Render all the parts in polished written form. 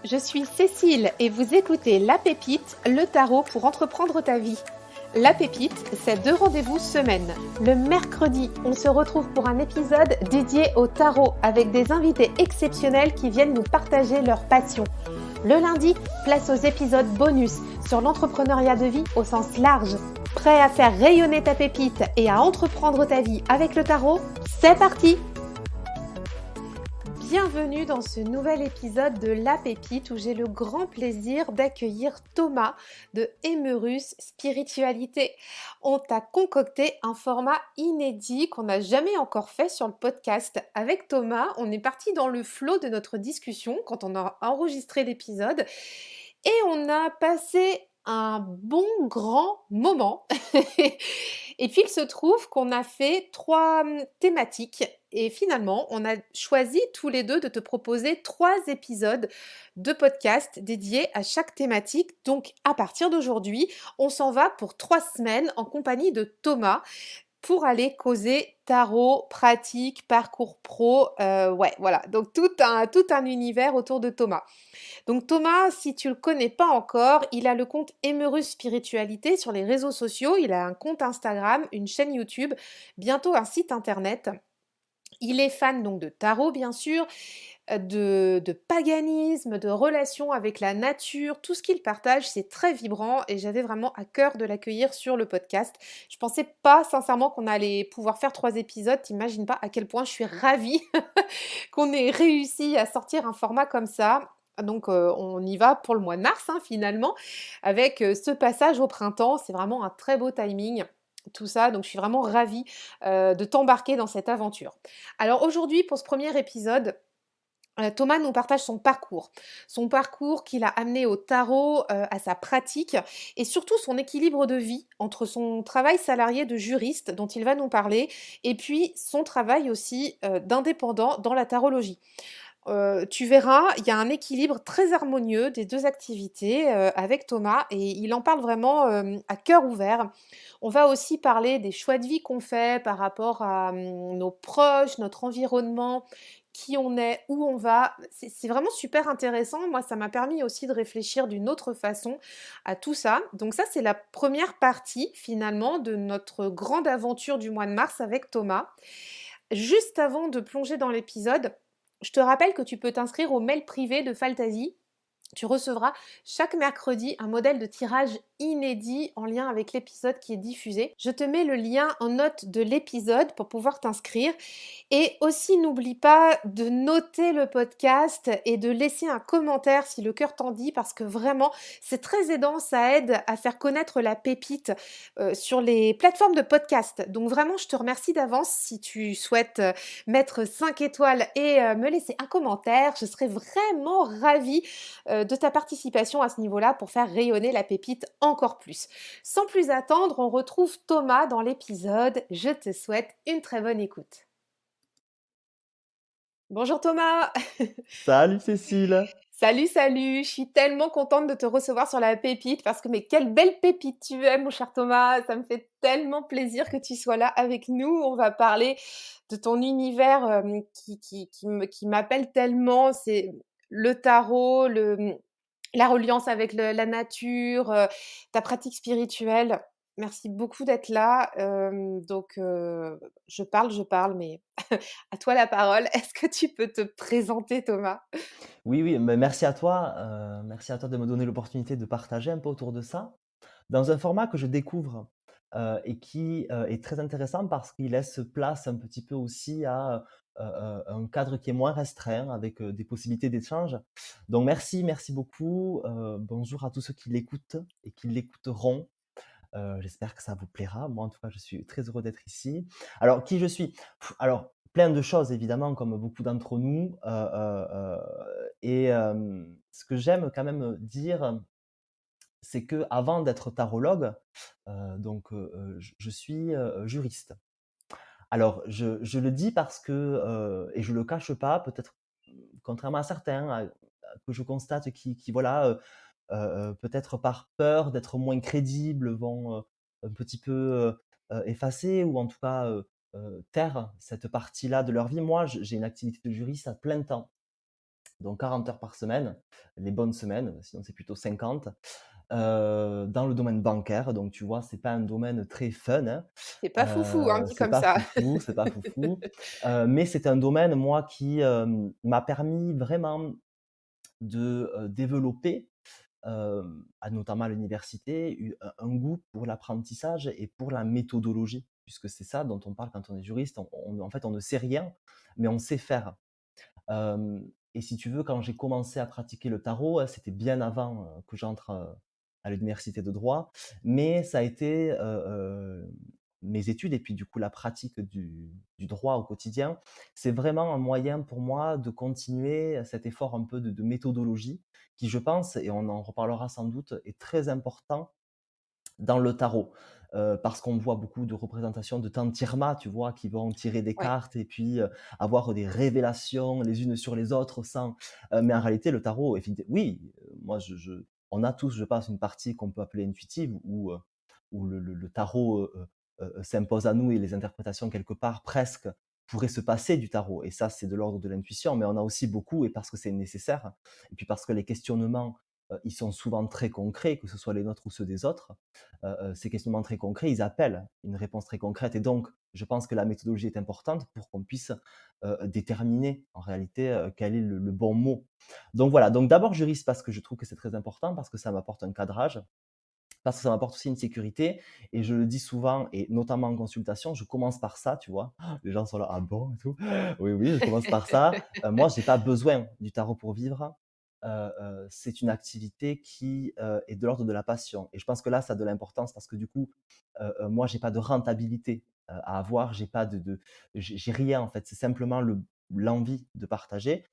Je suis Cécile et vous écoutez La Pépite, le tarot pour entreprendre ta vie. La Pépite, c'est 2 rendez-vous semaine. Le mercredi, on se retrouve pour un épisode dédié au tarot avec des invités exceptionnels qui viennent nous partager leur passion. Le lundi, place aux épisodes bonus sur l'entrepreneuriat de vie au sens large. Prêt à faire rayonner ta pépite et à entreprendre ta vie avec le tarot? C'est parti! Bienvenue dans ce nouvel épisode de La Pépite où j'ai le grand plaisir d'accueillir Thomas de Emerus Spiritualité. On t'a concocté un format inédit qu'on n'a jamais encore fait sur le podcast. Avec Thomas, on est parti dans le flot de notre discussion quand on a enregistré l'épisode et on a passé un bon grand moment. Et puis il se trouve qu'on a fait 3 thématiques et finalement, on a choisi tous les 2 de te proposer 3 épisodes de podcast dédiés à chaque thématique. Donc à partir d'aujourd'hui, on s'en va pour 3 semaines en compagnie de Thomas pour aller causer tarot, pratique, parcours pro, ouais, voilà, donc tout un univers autour de Thomas. Donc Thomas, si tu le connais pas encore, il a le compte Emerus Spiritualité sur les réseaux sociaux, il a un compte Instagram, une chaîne YouTube, bientôt un site internet. Il est fan donc de tarot bien sûr, de paganisme, de relations avec la nature, tout ce qu'il partage, c'est très vibrant et j'avais vraiment à cœur de l'accueillir sur le podcast. Je pensais pas sincèrement qu'on allait pouvoir faire 3 épisodes, t'imagines pas à quel point je suis ravie qu'on ait réussi à sortir un format comme ça. Donc on y va pour le mois de mars, hein, finalement, avec ce passage au printemps. C'est vraiment un très beau timing, tout ça. Donc je suis vraiment ravie de t'embarquer dans cette aventure. Alors aujourd'hui, pour ce premier épisode, Thomas nous partage son parcours qui l'a amené au tarot, à sa pratique et surtout son équilibre de vie entre son travail salarié de juriste dont il va nous parler et puis son travail aussi, d'indépendant dans la tarologie. Tu verras, il y a un équilibre très harmonieux des 2 activités, avec Thomas et il en parle vraiment, à cœur ouvert. On va aussi parler des choix de vie qu'on fait par rapport à, nos proches, notre environnement, qui on est, où on va. C'est vraiment super intéressant. Moi, ça m'a permis aussi de réfléchir d'une autre façon à tout ça. Donc ça, c'est la première partie finalement de notre grande aventure du mois de mars avec Thomas. Juste avant de plonger dans l'épisode, je te rappelle que tu peux t'inscrire au mail privé de Faltasy. Tu recevras chaque mercredi un modèle de tirage inédit en lien avec l'épisode qui est diffusé. Je te mets le lien en note de l'épisode pour pouvoir t'inscrire. Et aussi, n'oublie pas de noter le podcast et de laisser un commentaire si le cœur t'en dit, parce que vraiment, c'est très aidant, ça aide à faire connaître la pépite sur les plateformes de podcast. Donc vraiment, je te remercie d'avance si tu souhaites mettre 5 étoiles et me laisser un commentaire. Je serais vraiment ravie de ta participation à ce niveau-là pour faire rayonner la pépite encore plus. Sans plus attendre, on retrouve Thomas dans l'épisode. Je te souhaite une très bonne écoute. Bonjour Thomas! Salut Cécile. Salut, salut! Je suis tellement contente de te recevoir sur la pépite parce que mais quelle belle pépite tu es, mon cher Thomas! Ça me fait tellement plaisir que tu sois là avec nous. On va parler de ton univers qui m'appelle tellement. C'est le tarot, la reliance avec la nature, ta pratique spirituelle. Merci beaucoup d'être là. Je parle, mais à toi la parole. Est-ce que tu peux te présenter, Thomas? Oui, oui, merci à toi de me donner l'opportunité de partager un peu autour de ça, dans un format que je découvre, et qui, est très intéressant parce qu'il laisse place un petit peu aussi à, un cadre qui est moins restreint avec, des possibilités d'échange. Donc merci beaucoup, bonjour à tous ceux qui l'écoutent et qui l'écouteront. J'espère que ça vous plaira. Moi, en tout cas, je suis très heureux d'être ici. Alors, qui je suis? Alors, plein de choses évidemment, comme beaucoup d'entre nous, ce que j'aime quand même dire, c'est qu'avant d'être tarologue, je suis, juriste. Alors, je le dis parce que, et je le cache pas, peut-être, contrairement à certains, que je constate qui voilà, peut-être par peur d'être moins crédibles, vont, un petit peu, effacer ou en tout cas, taire cette partie-là de leur vie. Moi, j'ai une activité de juriste à plein temps. donc 40 heures par semaine, les bonnes semaines, sinon c'est plutôt 50, dans le domaine bancaire. Donc tu vois, c'est pas un domaine très fun, hein, C'est pas foufou, hein, dit c'est comme pas ça. foufou, c'est pas foufou, mais c'est un domaine, moi, qui, m'a permis vraiment de, développer, notamment à l'université, un goût pour l'apprentissage et pour la méthodologie, puisque c'est ça dont on parle quand on est juriste. En fait, on ne sait rien, mais on sait faire. Hem et si tu veux, quand j'ai commencé à pratiquer le tarot, c'était bien avant, que j'entre, à l'université de droit, mais ça a été, mes études et puis du coup la pratique du droit au quotidien, c'est vraiment un moyen pour moi de continuer cet effort un peu de méthodologie qui, je pense, et on en reparlera sans doute, est très important dans le tarot, parce qu'on voit beaucoup de représentations de tantirma, tu vois? Qui vont tirer des Ouais, cartes et puis, avoir des révélations les unes sur les autres sans mais en réalité le tarot oui, moi je on a tous, je pense, une partie qu'on peut appeler intuitive où le tarot, s'impose à nous et les interprétations quelque part presque pourraient se passer du tarot et ça c'est de l'ordre de l'intuition, mais on a aussi beaucoup et parce que c'est nécessaire et puis parce que les questionnements, ils sont souvent très concrets, que ce soit les nôtres ou ceux des autres, ces questionnements très concrets, ils appellent une réponse très concrète et donc je pense que la méthodologie est importante pour qu'on puisse, déterminer en réalité, quel est le bon mot. Donc voilà, donc d'abord juriste parce que je trouve que c'est très important, parce que ça m'apporte un cadrage, parce que ça m'apporte aussi une sécurité et je le dis souvent et notamment en consultation, je commence par ça, tu vois? Les gens sont là: «Ah bon?» et tout. Oui, oui, je commence par ça. Moi, j'ai pas besoin du tarot pour vivre. C'est une activité qui, est de l'ordre de la passion et je pense que là, ça a de l'importance parce que du coup, moi, j'ai pas de rentabilité, à avoir, j'ai pas j'ai rien en fait. C'est simplement l'envie de partager,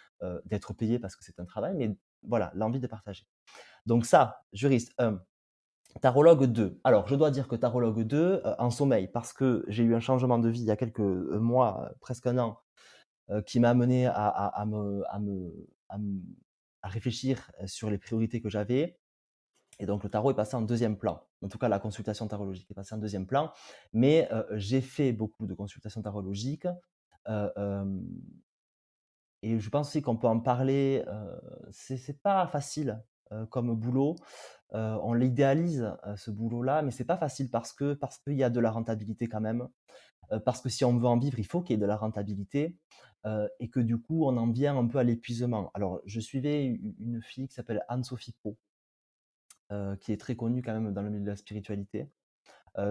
d'être payé parce que c'est un travail, mais voilà, l'envie de partager. Donc ça, juriste, tarologue 2. Alors, je dois dire que tarologue 2, en sommeil, parce que j'ai eu un changement de vie il y a quelques, mois, presque un an, qui m'a amené à réfléchir, sur les priorités que j'avais et donc le tarot est passé en deuxième plan. En tout cas, la consultation tarologique est passée en deuxième plan, mais j'ai fait beaucoup de consultations tarologiques, hem et je pense aussi qu'on peut en parler, c'est pas facile, comme boulot. On l'idéalise, ce boulot-là, mais c'est pas facile parce qu'il y a de la rentabilité quand même, parce que si on veut en vivre, il faut qu'il y ait de la rentabilité, et que du coup, on en vient un peu à l'épuisement. Alors, je suivais une fille qui s'appelle Anne-Sophie Piot, qui est très connue quand même dans le milieu de la spiritualité,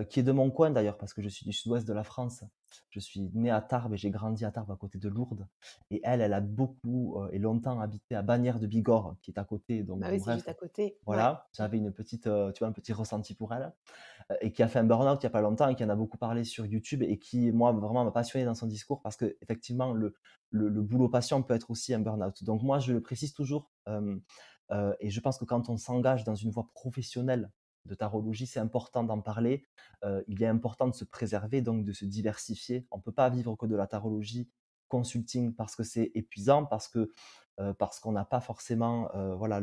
qui est de mon coin d'ailleurs, parce que je suis du sud-ouest de la France. Je suis né à Tarbes et j'ai grandi à Tarbes à côté de Lourdes. Et elle, elle a beaucoup et longtemps habité à Bagnères de Bigorre, qui est à côté. Donc, bah bon, oui, c'est bref, juste à côté. Ouais. voilà, j'avais une petite, tu vois, un petit ressenti pour elle. Et qui a fait un burn-out il y a pas longtemps et qui en a beaucoup parlé sur YouTube et qui, moi, vraiment m'a passionné dans son discours parce que effectivement le boulot passion peut être aussi un burn-out. Donc moi, je le précise toujours, et je pense que quand on s'engage dans une voie professionnelle de tarologie, c'est important d'en parler. Il est important de se préserver, donc de se diversifier. On ne peut pas vivre que de la tarologie consulting parce que c'est épuisant, parce qu'on n'a pas forcément, voilà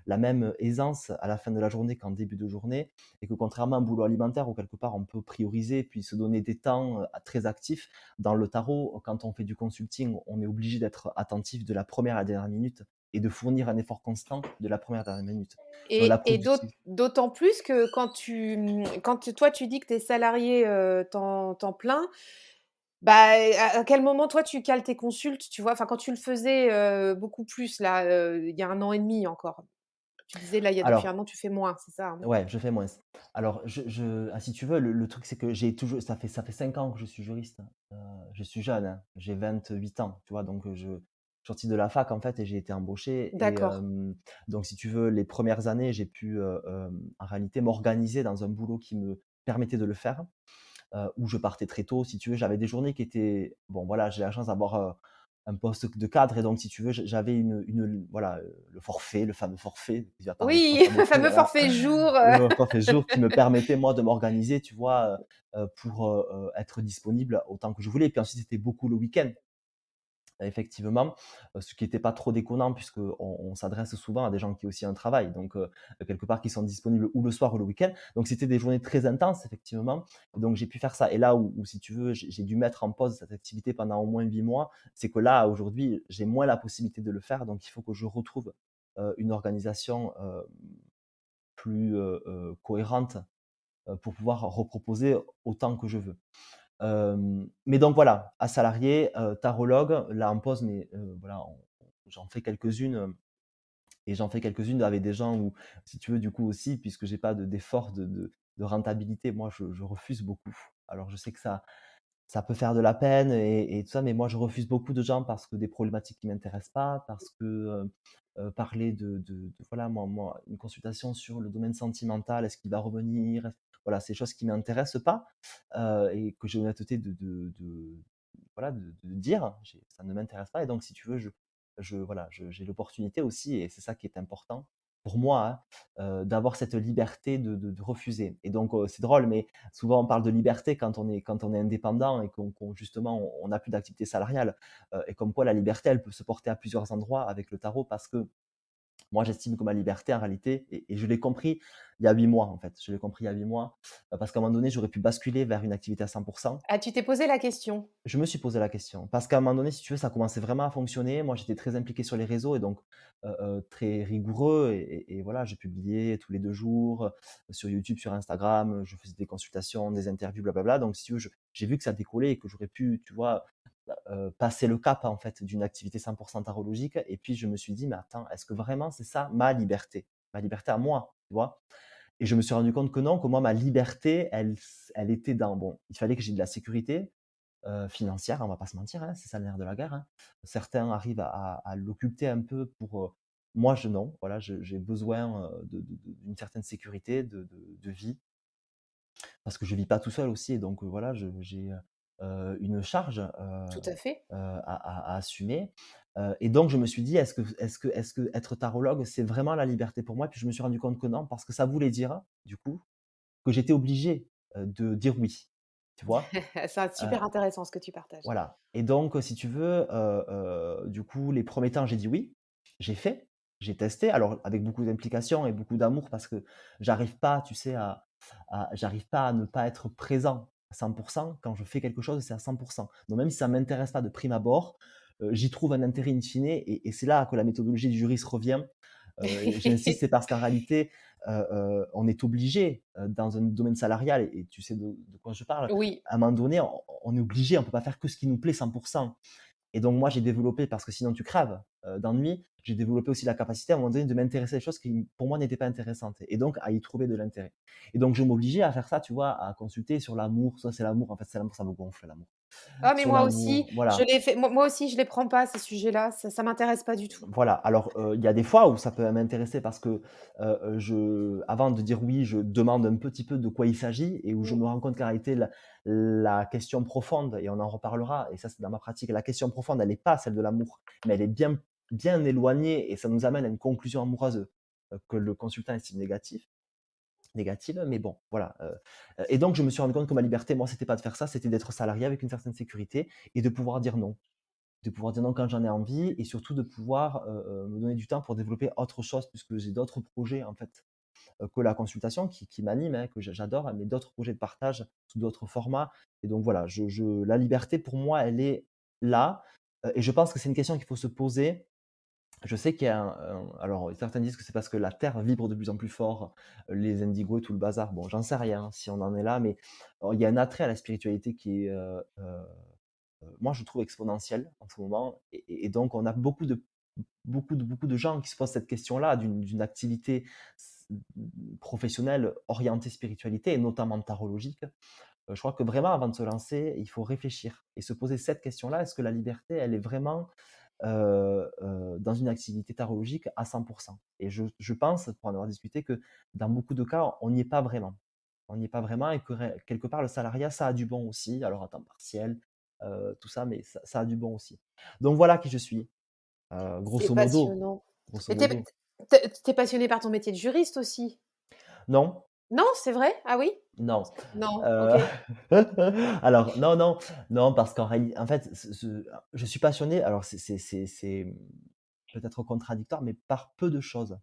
la même aisance à la fin de la journée qu'en début de journée et que contrairement à un boulot alimentaire où quelque part on peut prioriser puis se donner des temps, très actifs, dans le tarot, quand on fait du consulting, on est obligé d'être attentif de la première à la dernière minute et de fournir un effort constant de la première à la dernière minute. Donc la Et productivité. d'autant plus que toi tu dis que tu es salarié, temps plein, bah, à quel moment toi tu cales tes consultes, tu vois? Enfin quand tu le faisais, beaucoup plus là, il y a 1 an et demi encore. Tu disais là, il y a depuis Alors 1 an tu fais moins, c'est ça, hein? ouais, je fais moins. Alors si tu veux, le truc, c'est que j'ai toujours ça fait 5 ans que je suis juriste. Je suis jeune, hein, j'ai 28 ans, tu vois? Donc, je suis sorti de la fac, en fait et j'ai été embauché et D'accord. donc si tu veux, les premières années, j'ai pu, en réalité m'organiser dans un boulot qui me permettait de le faire, où je partais très tôt. Si tu veux, j'avais des journées qui étaient bon voilà, j'ai la chance d'avoir, un poste de cadre et donc si tu veux, j'avais voilà, le forfait, le fameux forfait qui va parler, je pense, Oui, à le beaucoup, fameux voilà. forfait jour, Forfait jour qui me permettait moi de m'organiser, tu vois, pour, être disponible autant que je voulais. Puis ensuite, c'était beaucoup le week-end. effectivement, ce qui était pas trop déconnant puisqu'on s'adresse souvent à des gens qui ont aussi un travail, donc quelque part qui sont disponibles ou le soir ou le week-end. Donc c'était des journées très intenses effectivement, donc j'ai pu faire ça et là où si tu veux, j'ai dû mettre en pause cette activité pendant au moins 8 mois, c'est que là, aujourd'hui, j'ai moins la possibilité de le faire, donc il faut que je retrouve, une organisation, plus, cohérente, pour pouvoir reproposer autant que je veux. Mais donc voilà, à salarié, tarologue, là en pause, mais voilà, j'en fais quelques-unes, et j'en fais quelques-unes avec des gens où, si tu veux, du coup aussi, puisque j'ai pas d'effort de rentabilité, moi je refuse beaucoup. Alors je sais que ça peut faire de la peine et tout ça, mais moi je refuse beaucoup de gens parce que des problématiques qui m'intéressent pas, parce que, parler de voilà, moi une consultation sur le domaine sentimental, est-ce qu'il va revenir? Voilà, c'est des choses qui m'intéressent pas, et que j'ai l'honnêteté de voilà, de dire, ça ne m'intéresse pas et donc si tu veux, voilà, j'ai l'opportunité aussi et c'est ça qui est important pour moi, hein, d'avoir cette liberté de refuser et donc c'est drôle, mais souvent on parle de liberté quand on est indépendant et qu'on justement on n'a plus d'activité salariale, et comme quoi la liberté, elle peut se porter à plusieurs endroits avec le tarot parce que moi j'estime que ma liberté en réalité et je l'ai compris il y a 8 mois en fait. Je l'ai compris il y a 8 mois, parce qu'à un moment donné, j'aurais pu basculer vers une activité à 100. Ah, tu t'es posé la question? Je me suis posé la question parce qu'à un moment donné, si tu veux, ça commençait vraiment à fonctionner. Moi, j'étais très impliqué sur les réseaux et donc très rigoureux et voilà, je publiais tous les 2 jours, sur YouTube, sur Instagram, je faisais des consultations, des interviews, blablabla. Donc si tu veux, je j'ai vu que ça décollait et que j'aurais pu, tu vois, passer le cap, en fait, d'une activité 100 tarologique et puis je me suis dit: «Mais attends, est-ce que vraiment c'est ça ma liberté? Ma liberté à moi?» tu vois? Et je me suis rendu compte que non, que moi, ma liberté, elle était dans bon, il fallait que j'ai de la sécurité, financière, on va pas se mentir, hein, c'est ça le nerf de la guerre, hein. Certains arrivent à l'occulter un peu pour, moi je non, voilà, j'ai besoin, d'une certaine sécurité de vie, parce que je vis pas tout seul aussi et donc voilà, j'ai, une charge, Tout à fait. à assumer, et donc je me suis dit: «Est-ce que être tarologue, c'est vraiment la liberté pour moi?» Puis je me suis rendu compte que non, parce que ça voulait dire, du coup, que j'étais obligé, de dire oui, tu vois? C'est super intéressant ce que tu partages. Voilà et donc si tu veux, du coup, les premiers temps, j'ai dit oui. J'ai fait, j'ai testé, alors avec beaucoup d'implication et beaucoup d'amour parce que j'arrive pas, tu sais, j'arrive pas à ne pas être présent à 100. Quand je fais quelque chose, c'est à 100. Donc même si ça m'intéresse pas de prime abord, j'y trouve un intérêt in fine et c'est là que la méthodologie du juriste revient. J'insiste, c'est parce qu'en réalité, on est obligé, dans un domaine salarial et tu sais de quoi je parle. Oui. À un moment donné, on est obligé, on peut pas faire que ce qui nous plaît 100. Et donc moi, j'ai développé parce que sinon tu crèves, d'ennui, j'ai développé aussi la capacité à un moment donné de m'intéresser à des choses qui, pour moi, n'étaient pas intéressantes et donc à y trouver de l'intérêt. Et donc je m'obligeais à faire ça, tu vois? À consulter sur l'amour, ça c'est l'amour, en fait, c'est l'amour, ça me gonfle l'amour. Ah mais Sur moi aussi, l'amour, je voilà. l'ai fait moi aussi je les prends pas ces sujets-là, ça m'intéresse pas du tout. Voilà, alors, il y a des fois où ça peut m'intéresser parce que, je avant de dire oui, je demande un petit peu de quoi il s'agit et où je Mmh. me rends compte qu'en réalité la question profonde et on en reparlera et ça c'est dans ma pratique, la question profonde elle n'est pas celle de l'amour, mais elle est bien éloignée et ça nous amène à une conclusion amoureuse, que le consultant estime négative, mais bon, voilà, et donc je me suis rendu compte que ma liberté, moi, c'était pas de faire ça, c'était d'être salarié avec une certaine sécurité et de pouvoir dire non. De pouvoir dire non quand j'en ai envie et surtout de pouvoir, me donner du temps pour développer autre chose puisque j'ai d'autres projets en fait, que la consultation qui m'anime, hein, que j'adore, mais d'autres projets de partage sous d'autres formats et donc voilà, je la liberté pour moi, elle est là, et je pense que c'est une question qu'il faut se poser. Je sais qu'il y a alors certains disent que c'est parce que la terre vibre de plus en plus fort, les indigos et tout le bazar. Bon, j'en sais rien si on en est là, mais il y a un attrait à la spiritualité qui est, moi je trouve exponentielle en ce moment et donc on a beaucoup de gens qui se posent cette question-là d'une activité professionnelle orientée spiritualité et notamment tarologique. Je crois que vraiment avant de se lancer, il faut réfléchir et se poser cette question-là: «Est-ce que la liberté, elle est vraiment, dans une activité tarologique à 100? Et je pense, pour en avoir discuté, que dans beaucoup de cas, on n'y est pas vraiment. On n'y est pas vraiment et que quelque part le salariat, ça a du bon aussi, alors à temps partiel, tout ça, mais ça a du bon aussi. Donc voilà qui je suis, C'est grosso modo, passionnant. grosso Mais tu modo. es passionné par ton métier de juriste aussi? Non, Non, c'est vrai? Ah oui? Non. Non, OK. Heu, alors non, non, non, parce en fait, je suis passionné, alors peut-être contradictoire, mais par peu de choses.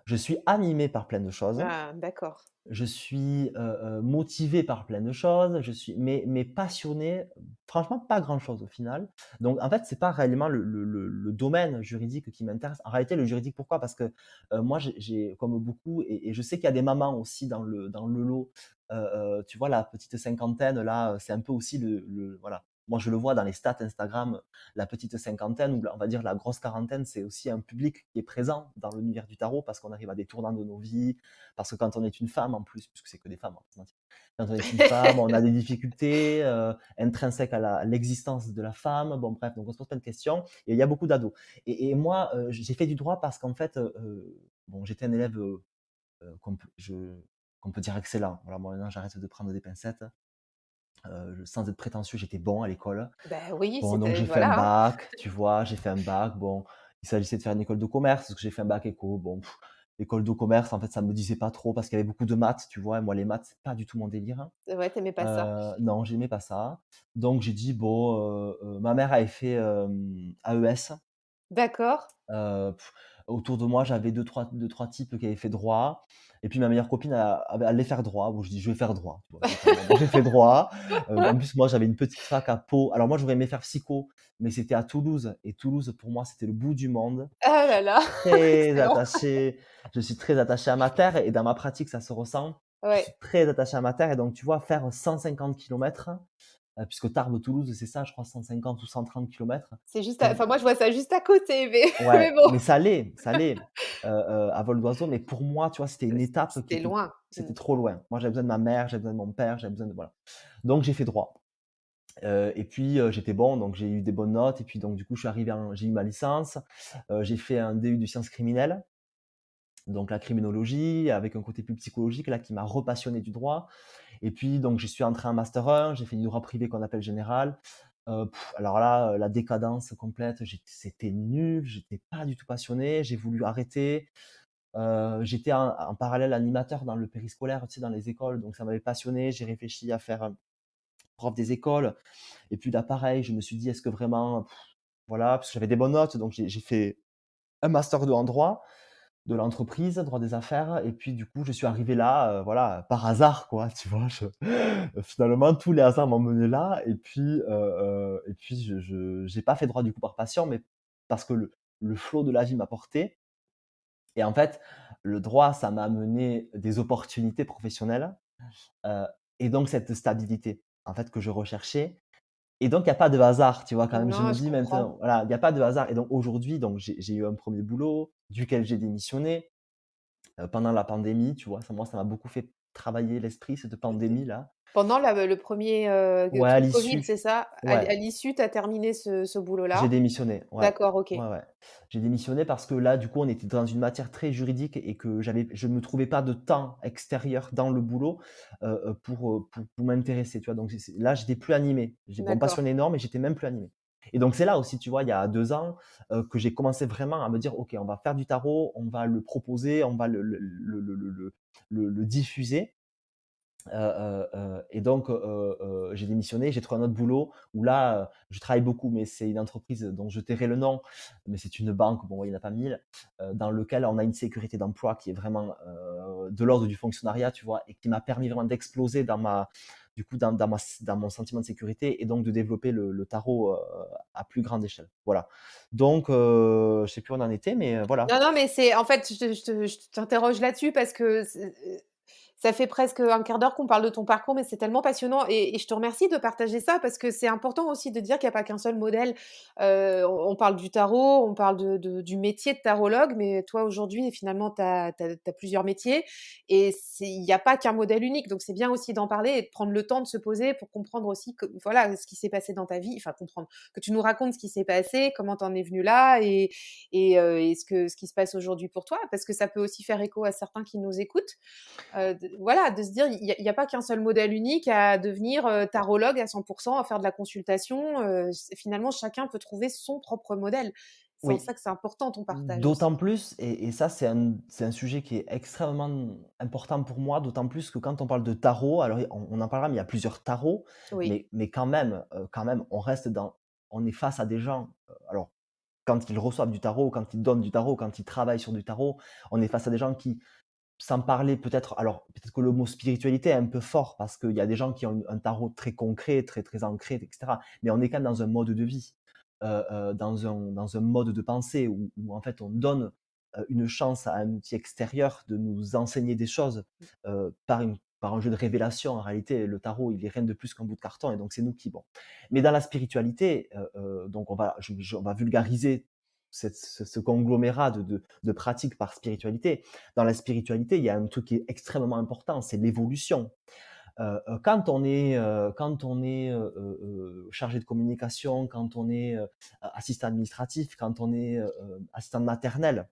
Je suis animé par plein de choses. Ah d'accord. Je suis, motivé par plein de choses, mais passionné, franchement, pas grand-chose au final. Donc en fait, c'est pas réellement le domaine juridique qui m'intéresse. En réalité, le juridique, pourquoi? Parce que, moi, j'ai comme beaucoup et je sais qu'il y a des mamans aussi dans le lot, tu vois, la petite cinquantaine là, c'est un peu aussi voilà. Moi, je le vois dans les stats Instagram, la petite cinquantaine ou on va dire la grosse quarantaine, c'est aussi un public qui est présent dans l'univers du tarot parce qu'on arrive à des tournants de nos vies, parce que quand on est une femme en plus, puisque c'est que des femmes, on va pas se mentir. Quand on est une femme, on a des difficultés intrinsèques à l'existence de la femme. Bon, bref, donc on se pose plein de questions. Et il y a beaucoup d'ados. Et moi, j'ai fait du droit parce qu'en fait, bon, j'étais un élève qu'on peut dire excellent. Voilà, moi maintenant, j'arrête de prendre des pincettes. Sans être prétentieux, j'étais bon à l'école. Bah oui, Bon, donc c'était j'ai fait un voilà, hein. bac, tu vois? J'ai fait un bac. Bon, il s'agissait de faire une école de commerce, parce que j'ai fait un bac éco. Bon, l'école de commerce, en fait, ça me disait pas trop parce qu'il y avait beaucoup de maths, tu vois? Et moi, les maths, c'est pas du tout mon délire. Ouais, tu pas ça. Non, j'aimais pas ça. Donc j'ai dit: «Bon», ma mère avait fait, AES. D'accord. Heu, Autour de moi, j'avais deux trois types qui avaient fait droit et puis ma meilleure copine allait faire droit. Bon, je dis: «Je vais faire droit», tu vois? Je vais faire droit. Donc j'ai fait droit. En plus, moi, j'avais une petite fac à Pau. Alors moi, j'aurais aimé faire psycho, mais c'était à Toulouse et Toulouse, pour moi, c'était le bout du monde. Ah là là, Très excellent. attaché Je suis très attaché à ma terre et dans ma pratique, ça se ressent. Je suis Ouais, très attaché à ma terre et donc tu vois, faire 150 kilomètres, puisque Tarbes-Toulouse, c'est ça, je crois 150 ou 130 kilomètres. c'est juste à Pour enfin moi je vois ça juste à côté, mais Ouais, mais bon, mais ça l'est, à vol d'oiseau, mais pour moi, tu vois, c'était une étape qui c'était était loin. Mmh. c'était trop loin. Moi, j'avais besoin de ma mère, j'avais besoin de mon père, j'avais besoin de voilà. Donc j'ai fait droit, et puis, j'étais bon, donc j'ai eu des bonnes notes et puis donc du coup, j'ai eu ma licence, j'ai fait un DU de sciences criminelles, donc la criminologie avec un côté plus psychologique là qui m'a repassionné du droit et puis donc je suis entré en master 1, j'ai fait du droit privé qu'on appelle général. Alors là, la décadence complète, c'était nul, j'étais pas du tout passionné, j'ai voulu arrêter. J'étais en parallèle animateur dans le périscolaire, tu sais, dans les écoles, donc ça m'avait passionné. J'ai réfléchi à faire, prof des écoles et puis là, pareil, je me suis dit: «Est-ce que vraiment» voilà, parce que j'avais des bonnes notes, donc j'ai fait un master 2 en droit de l'entreprise, droit des affaires et puis du coup, je suis arrivé là, voilà, par hasard quoi, tu vois? Finalement, tous les hasards m'ont mené là et puis j'ai pas fait droit du coup par passion, mais parce que le flot de la vie m'a porté et en fait, le droit, ça m'a amené des opportunités professionnelles, heu et donc cette stabilité, en fait, que je recherchais et donc il y a pas de hasard, tu vois? Quand même, je Non, me je dis maintenant, comprends. voilà, il y a pas de hasard et donc aujourd'hui, donc j'ai eu un premier boulot duquel j'ai démissionné, pendant la pandémie, tu vois? Ça m'a beaucoup fait travailler l'esprit cette pandémie-là. Pendant le 1er, Ouais, à truc Covid, c'est l'issue, ça? ouais. À l'issue, tu as terminé ce J'ai boulot-là? démissionné, ouais. D'accord, OK. Ouais, ouais. J'ai démissionné parce que là, du coup, on était dans une matière très juridique et que je me trouvais pas de temps extérieur dans le boulot, pour m'intéresser, tu vois? Donc là, j'étais plus animé. J'ai bon, D'accord. passionné énorme, mais j'étais même plus animé et donc c'est là aussi, tu vois, il y a 2 ans, que j'ai commencé vraiment à me dire: «OK, on va faire du tarot, on va le proposer, on va le diffuser». Et donc j'ai démissionné, j'ai trouvé un autre boulot où là, je travaille beaucoup, mais c'est une entreprise dont je tairai le nom, mais c'est une banque, bon, il y en a pas 1000, dans lequel on a une sécurité d'emploi qui est vraiment, de l'ordre du fonctionnariat, tu vois? Et qui m'a permis vraiment d'exploser du coup, dans mon sentiment de sécurité et donc de développer le tarot, à plus grande échelle. Voilà. Donc je sais plus où on en était, mais voilà. Non, non, mais c'est en fait, je t'interroge là-dessus parce que ça fait presque un quart d'heure qu'on parle de ton parcours, mais c'est tellement passionnant et je te remercie de partager ça parce que c'est important aussi de dire qu'il y a pas qu'un seul modèle. On parle du tarot, on parle du métier de tarologue, mais toi aujourd'hui finalement tu as plusieurs métiers et il y a pas qu'un modèle unique. Donc c'est bien aussi d'en parler et de prendre le temps de se poser pour comprendre aussi que voilà, ce qui s'est passé dans ta vie, enfin comprendre, que tu nous racontes ce qui s'est passé, comment tu en es venu là et ce qui se passe aujourd'hui pour toi, parce que ça peut aussi faire écho à certains qui nous écoutent. Voilà, de se dire, il y a pas qu'un seul modèle unique à devenir, tarologue à 100 à faire de la consultation, finalement chacun peut trouver son propre modèle C'est en ça Oui. que c'est important ton partage D'autant aussi. plus et ça c'est un sujet qui est extrêmement important pour moi, d'autant plus que quand on parle de tarot, alors on en parlera, mais il y a plusieurs tarots, Oui, mais quand même, on est face à des gens, alors quand ils reçoivent du tarot, quand ils donnent du tarot, quand ils travaillent sur du tarot, on est face à des gens qui, sans parler peut-être, alors peut-être que le mot spiritualité est un peu fort parce qu'il y a des gens qui ont un tarot très concret, très, très ancré, et cetera. Mais on est quand même dans un mode de vie, dans un mode de pensée où en fait on donne, une chance à un outil extérieur de nous enseigner des choses, par un jeu de révélation. En réalité, le tarot, il est rien de plus qu'un bout de carton et donc c'est nous qui bon. Mais dans la spiritualité, donc on va vulgariser ce conglomérat de pratiques par spiritualité. Dans la spiritualité, il y a un truc qui est extrêmement important, c'est l'évolution. Quand on est chargé de communication, quand on est assistant administratif, quand on est assistant maternel,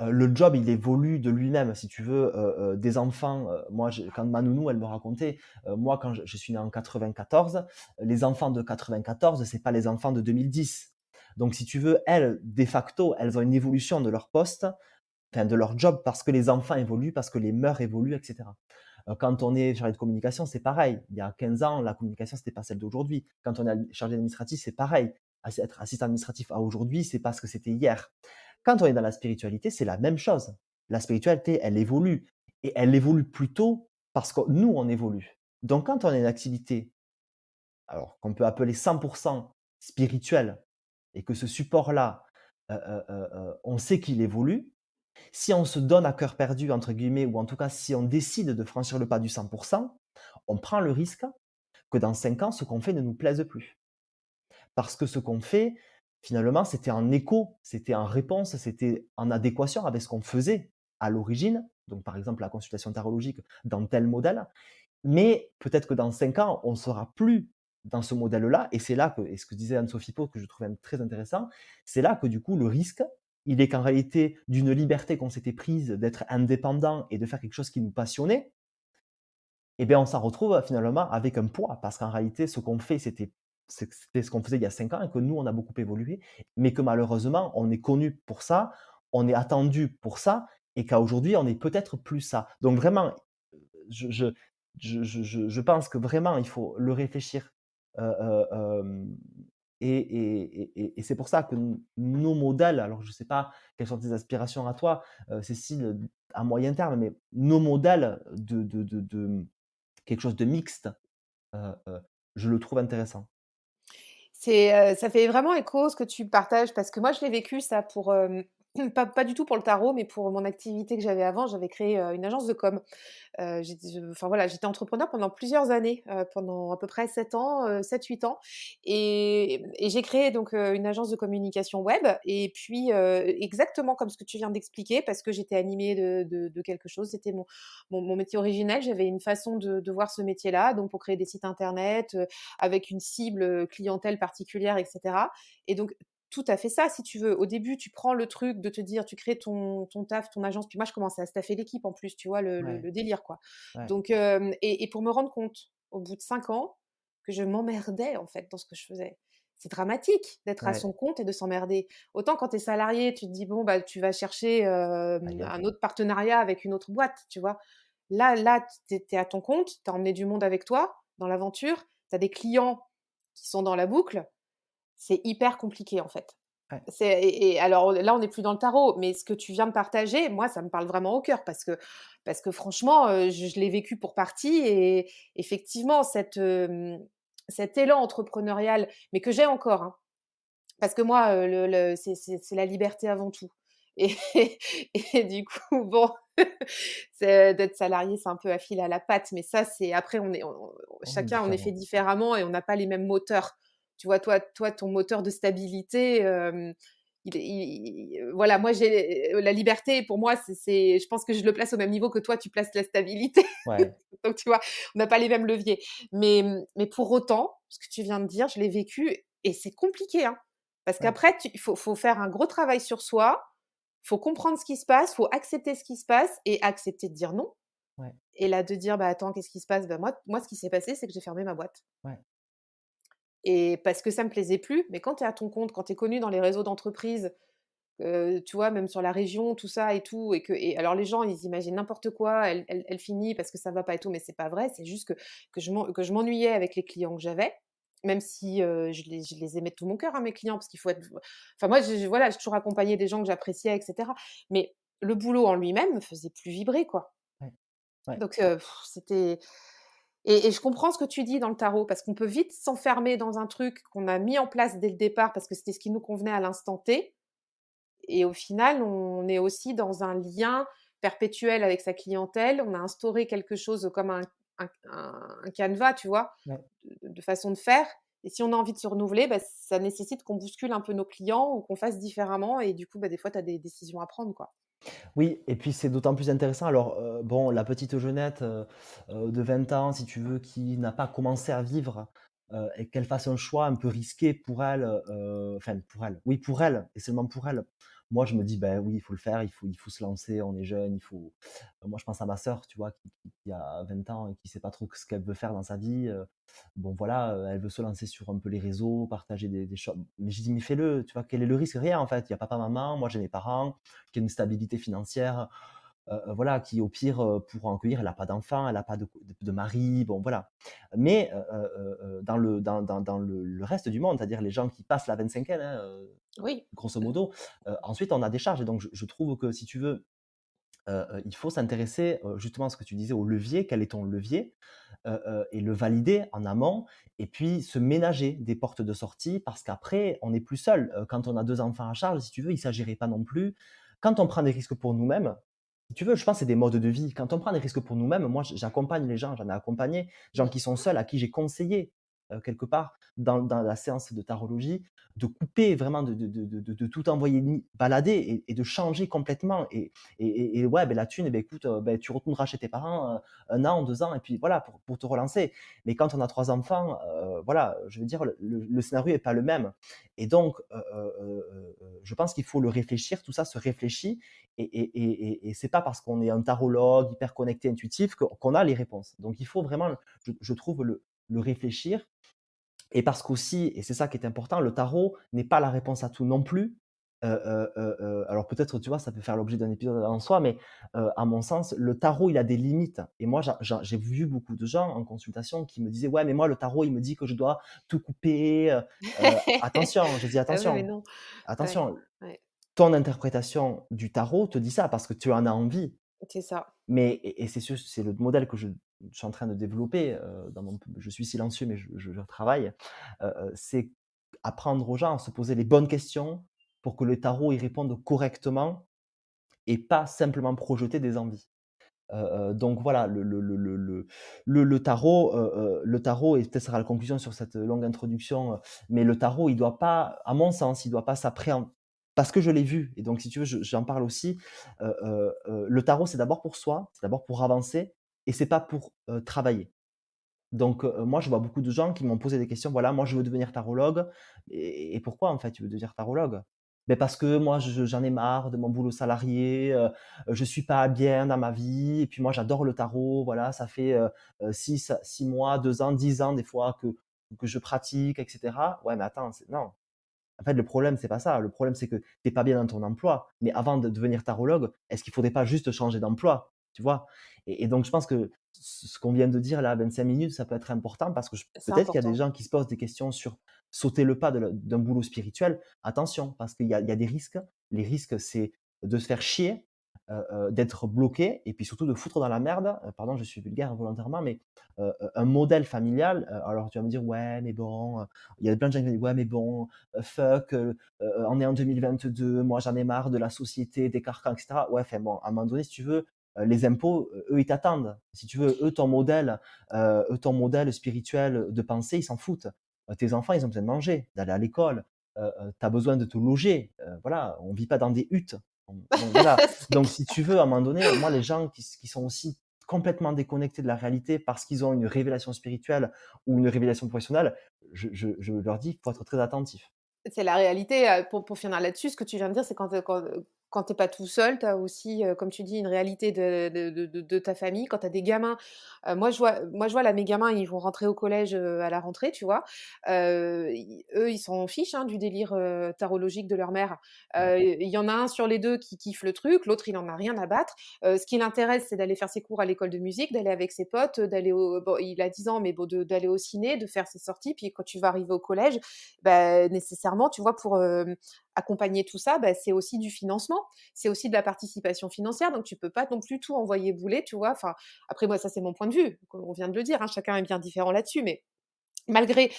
le job, il évolue de lui-même. Si tu veux, des enfants, moi, quand ma nounou, elle me racontait, moi, quand je suis né en 94, les enfants de 94, c'est pas les enfants de 2010. Donc, si tu veux, elles, de facto, elles ont une évolution de leur poste, enfin de leur job, parce que les enfants évoluent, parce que les mœurs évoluent, et cetera. Quand on est chargé de communication, c'est pareil. Il y a 15 ans, la communication, c'était pas celle d'aujourd'hui. Quand on est chargé administratif, c'est pareil. Être assistant administratif à aujourd'hui, c'est pas ce que c'était hier. Quand on est dans la spiritualité, c'est la même chose. La spiritualité, elle évolue et elle évolue plutôt parce que nous, on évolue. Donc, quand on a une activité, alors qu'on peut appeler 100% spirituelle et que ce support-là, on sait qu'il évolue, si on se donne à cœur perdu, entre guillemets, ou en tout cas si on décide de franchir le pas du 100%, on prend le risque que dans 5 ans, ce qu'on fait ne nous plaise plus. Parce que ce qu'on fait, finalement, c'était en écho, c'était en réponse, c'était en adéquation avec ce qu'on faisait à l'origine. Donc, par exemple, la consultation tarologique dans tel modèle. Mais peut-être que dans 5 ans, on ne sera plus dans ce modèle-là. Et c'est là que, et ce que disait Anne-Sophie Pau, que je trouvais très intéressant, c'est là que du coup, le risque, il est qu'en réalité, d'une liberté qu'on s'était prise d'être indépendant et de faire quelque chose qui nous passionnait, eh bien, on s'en retrouve finalement avec un poids. Parce qu'en réalité, ce qu'on fait, c'était ce qu'on faisait il y a 5 ans et que nous, on a beaucoup évolué. Mais que malheureusement, on est connu pour ça, on est attendu pour ça, et qu'à aujourd'hui, on n'est peut-être plus ça. Donc vraiment, je je je pense que vraiment il faut le réfléchir, hem et c'est pour ça que nos modèles, alors je ne sais pas quelles sont tes aspirations à toi, Cécile, à moyen terme, mais nos modèles de quelque chose de mixte, heu heu, je le trouve intéressant. ça fait vraiment écho ce que tu partages parce que moi je l'ai vécu ça pour, pas du tout pour le tarot, mais pour mon activité que j'avais avant. J'avais créé, une agence de com. Enfin voilà, j'étais entrepreneur pendant plusieurs années, pendant à peu près 7 ans, 7-8 ans et j'ai créé donc, une agence de communication web et puis, exactement comme ce que tu viens d'expliquer parce que j'étais animée de quelque chose. C'était mon métier originel. J'avais une façon de voir ce métier-là, donc pour créer des sites internet, avec une cible, clientèle particulière et cetera et donc tout à fait ça, si tu veux. Au début, tu prends le truc de te dire, tu crées ton taf, ton agence. Puis moi, je commençais à staffer l'équipe en plus, tu vois, Ouais, le délire, quoi. ouais, Donc, et pour me rendre compte, au bout de 5 ans, que je m'emmerdais, en fait, dans ce que je faisais. C'est dramatique d'être à ouais, son compte et de s'emmerder. Autant quand tu es salarié, tu te dis, bon, bah, tu vas chercher ailleurs, un ouais. autre partenariat avec une autre boîte, tu vois. Là, tu es à ton compte, tu as emmené du monde avec toi dans l'aventure, tu as des clients qui sont dans la boucle. C'est hyper compliqué, en fait. Ouais, Et alors là, on n'est plus dans le tarot, mais ce que tu viens de partager, moi, ça me parle vraiment au cœur parce que franchement, je l'ai vécu pour partie et effectivement, cet élan entrepreneurial, mais que j'ai encore, hein, parce que moi, le c'est la liberté avant tout et et du coup, bon, c'est d'être salarié, c'est un peu à fil à la patte, mais ça, c'est après on est chacun, on est fait différents. différemment et on n'a pas les mêmes moteurs. Tu vois, toi, ton moteur de stabilité, voilà, moi, j'ai la liberté pour moi, je pense que je le place au même niveau que toi, tu places la stabilité. Ouais, Donc tu vois, on n'a pas les mêmes leviers. Mais pour autant, ce que tu viens de dire, je l'ai vécu et c'est compliqué, hein. Parce ouais, qu'après il faut faire un gros travail sur soi, faut comprendre ce qui se passe, faut accepter ce qui se passe et accepter de dire non. ouais, Et là, de dire: «Bah, attends, qu'est-ce qui se passe?» Bah, moi, ce qui s'est passé, c'est que j'ai fermé ma boîte ouais. et parce que ça me plaisait plus. Mais quand tu es à ton compte, quand tu es connu dans les réseaux d'entreprise, tu vois, même sur la région, tout ça et tout, et alors les gens, ils imaginent n'importe quoi, elle finit parce que ça va pas et tout, mais c'est pas vrai. C'est juste que je m'ennuyais avec les clients que j'avais, même si, je les aimais de tout mon cœur, hein, mes clients, parce qu'il faut être enfin moi, voilà, j'ai toujours accompagné des gens que j'appréciais et cetera. Mais le boulot en lui-même me faisait plus vibrer, quoi. Ouais, ouais. Donc c'était et je comprends ce que tu dis dans le tarot, parce qu'on peut vite s'enfermer dans un truc qu'on a mis en place dès le départ parce que c'était ce qui nous convenait à l'instant T, et au final, on est aussi dans un lien perpétuel avec sa clientèle. On a instauré quelque chose comme un canevas, tu vois, Ouais. de façon de faire. Et si on a envie de se renouveler, bah, ça nécessite qu'on bouscule un peu nos clients ou qu'on fasse différemment. Et du coup, bah, des fois, tu as des décisions à prendre, quoi. Oui et puis c'est d'autant plus intéressant alors, bon la petite Jeunette, de 20 ans si tu veux qui n'a pas commencé à vivre, et qu'elle fasse un choix un peu risqué pour elle, enfin pour elle, oui pour elle et seulement pour elle. Moi je me dis: «Ben oui, il faut le faire, il faut se lancer, on est jeune, il faut» moi je pense à ma sœur, tu vois, qui a 20 ans et qui sait pas trop ce qu'elle veut faire dans sa vie, bon voilà, elle veut se lancer sur un peu les réseaux, partager des choses mais je dis: «Mais fais-le», tu vois? Quel est le risque? Rien en fait, il y a papa, maman, moi j'ai mes parents qui a une stabilité financière, voilà, qui au pire, pourra en cueillir. Elle a pas d'enfant, elle a pas de mari, bon voilà. Mais, dans le reste du monde, c'est-à-dire les gens qui passent la 25e, hein, Oui, grosso modo, ensuite on a des charges et donc je trouve que si tu veux, il faut s'intéresser, justement à ce que tu disais au levier. Quel est ton levier? Et le valider en amont et puis se ménager des portes de sortie parce qu'après on n'est plus seul. Quand on a 2 enfants à charge, si tu veux, il ne s'agirait pas non plus quand on prend des risques pour nous-mêmes, si tu veux, je pense que c'est des modes de vie. Quand on prend des risques pour nous-mêmes, moi j'accompagne les gens, j'en ai accompagné, des gens qui sont seuls, à qui j'ai conseillé, quelque part dans la séance de tarologie, de couper vraiment de tout envoyer ni balader et de changer complètement et ouais, beh, la thune, eh beh, écoute, beh, tu retourneras chez tes parents, 1 an, 2 ans et puis voilà pour te relancer. Mais quand on a 3 enfants, voilà, je veux dire le scénario est pas le même et donc je pense qu'il faut le réfléchir, tout ça se réfléchit et c'est pas parce qu'on est un tarologue hyper connecté, intuitif qu'on a les réponses. Donc il faut vraiment, je trouve le réfléchir et parce qu'aussi, et c'est ça qui est important, le tarot n'est pas la réponse à tout non plus. Alors peut-être, tu vois, ça peut faire l'objet d'un épisode en soi, mais à mon sens, le tarot, il a des limites. Et moi, j'ai vu beaucoup de gens en consultation qui me disaient: «Ouais, mais moi, le tarot, il me dit que je dois tout couper». Attention, je dis: Ah oui, mais «Attention, non. Ouais, attention, ouais, ton interprétation du tarot te dit ça parce que tu en as envie». c'est ça. Mais c'est le modèle que je suis en train de développer, dans mon je suis silencieux, mais je travaille, c'est apprendre aux gens à se poser les bonnes questions pour que le tarot y réponde correctement et pas simplement projeter des envies. Donc voilà, le tarot et peut-être ça sera la conclusion sur cette longue introduction, mais le tarot, il doit pas, à mon sens, il doit pas s'appréhender parce que je l'ai vu et donc si tu veux, j'en parle aussi, le tarot, c'est d'abord pour soi, c'est d'abord pour avancer et c'est pas pour, travailler. Donc moi, je vois beaucoup de gens qui m'ont posé des questions, voilà: «Moi, je veux devenir tarologue» et pourquoi, en fait, tu veux devenir tarologue? «Beh, parce que moi, j'en ai marre de mon boulot salarié, je suis pas bien dans ma vie et puis moi, j'adore le tarot, voilà, ça fait, 6 mois, 2 ans, 10 ans des fois que je pratique et cetera». Ouais, mais attends, c'est non. En fait, le problème, c'est pas ça. Le problème, c'est que tu es pas bien dans ton emploi. Mais avant de devenir tarologue, est-ce qu'il faudrait pas juste changer d'emploi? Tu vois? Et donc je pense que ce qu'on vient de dire là, 25 minutes, ça peut être important parce que C'est peut-être qu'il y a des important. gens qui se posent des questions sur sauter le pas d'un boulot spirituel. Attention, parce qu'il y a des risques. Les risques, c'est de se faire chier, d'être bloqué et puis surtout de foutre dans la merde, pardon, je suis vulgaire volontairement, mais un modèle familial, alors tu vas me dire: «Ouais, mais bon», il y a plein de gens qui me disent: «Ouais, mais bon, fuck, on est en 2022, moi j'en ai marre de la société, des carcans et cetera». Ouais, enfin bon, à un moment donné, si tu veux, les impôts, eux, ils t'attendent. Si tu veux, eux, ton modèle spirituel de pensée, ils s'en foutent. Tes enfants, ils ont besoin de manger, d'aller à l'école, tu as besoin de te loger, voilà, on vit pas dans des huttes. Donc voilà, C'est donc si clair. tu veux, à un moment donné, moi les gens qui sont aussi complètement déconnectés de la réalité parce qu'ils ont une révélation spirituelle ou une révélation professionnelle, je leur dis: «Il faut être très attentif». C'est la réalité, pour finir là-dessus, ce que tu viens de dire, c'est quand quand tu es pas tout seul, tu as aussi, comme tu dis, une réalité de ta famille. Quand tu as des gamins, moi je vois là, mes gamins, ils vont rentrer au collège, à la rentrée, tu vois? Eux, ils s'en fichent, hein, du délire, tarologique de leur mère. Il y en a un sur les 2 qui kiffe le truc, l'autre, il en a rien à battre. Ce qui l'intéresse, c'est d'aller faire ses cours à l'école de musique, d'aller avec ses potes, d'aller au bon, il a 10 ans, mais bon, d'aller au ciné, de faire ses sorties. Puis quand tu vas arriver au collège, bah, nécessairement, tu vois, pour, accompagner tout ça, bah, c'est aussi du financement, c'est aussi de la participation financière, donc tu peux pas non plus tout envoyer bouler, tu vois? Enfin, après moi, ça, c'est mon point de vue, comme on vient de le dire, hein, chacun est bien différent là-dessus, mais malgré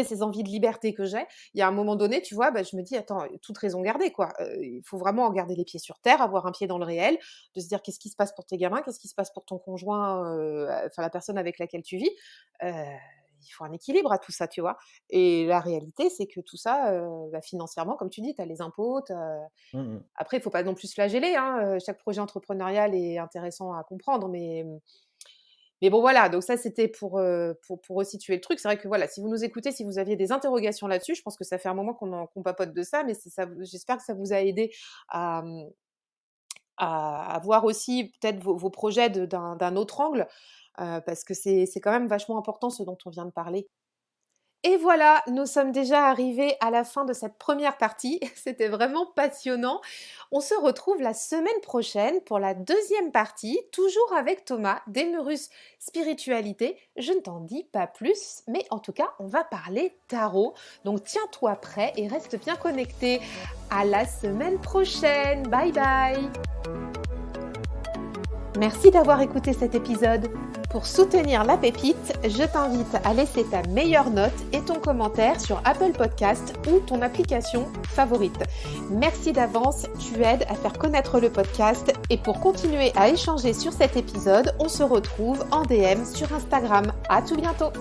ces envies de liberté que j'ai, il y a un moment donné, tu vois, bah, je me dis: «Attends, toute raison gardée, quoi». Il faut vraiment garder les pieds sur terre, avoir un pied dans le réel, de se dire: «Qu'est-ce qui se passe pour tes gamins? Qu'est-ce qui se passe pour ton conjoint?» enfin la personne avec laquelle tu vis. Heu, il faut un équilibre à tout ça, tu vois? Et la réalité, c'est que tout ça, bah, financièrement, comme tu dis, tu as les impôts, Mmh mh. après, il faut pas non plus se flageller, hein, chaque projet entrepreneurial est intéressant à comprendre, mais bon, voilà, donc ça, c'était pour resituer le truc. C'est vrai que, voilà, si vous nous écoutez, si vous aviez des interrogations là-dessus, je pense que ça fait un moment qu'on papote de ça, mais c'est ça, j'espère que ça vous a aidé à, à voir aussi peut-être vos projets d'un autre angle, parce que c'est quand même vachement important ce dont on vient de parler. Et voilà, nous sommes déjà arrivés à la fin de cette première partie. C'était vraiment passionnant. On se retrouve la semaine prochaine pour la deuxième partie, toujours avec Thomas d'Emerus Spiritualité. Je ne t'en dis pas plus, mais en tout cas, on va parler tarot. Donc tiens-toi prêt et reste bien connecté. À la semaine prochaine. Bye bye. Merci d'avoir écouté cet épisode. Pour soutenir la pépite, je t'invite à laisser ta meilleure note et ton commentaire sur Apple Podcast ou ton application favorite. Merci d'avance, tu aides à faire connaître le podcast. Et pour continuer à échanger sur cet épisode, on se retrouve en DM sur Instagram. À tout bientôt.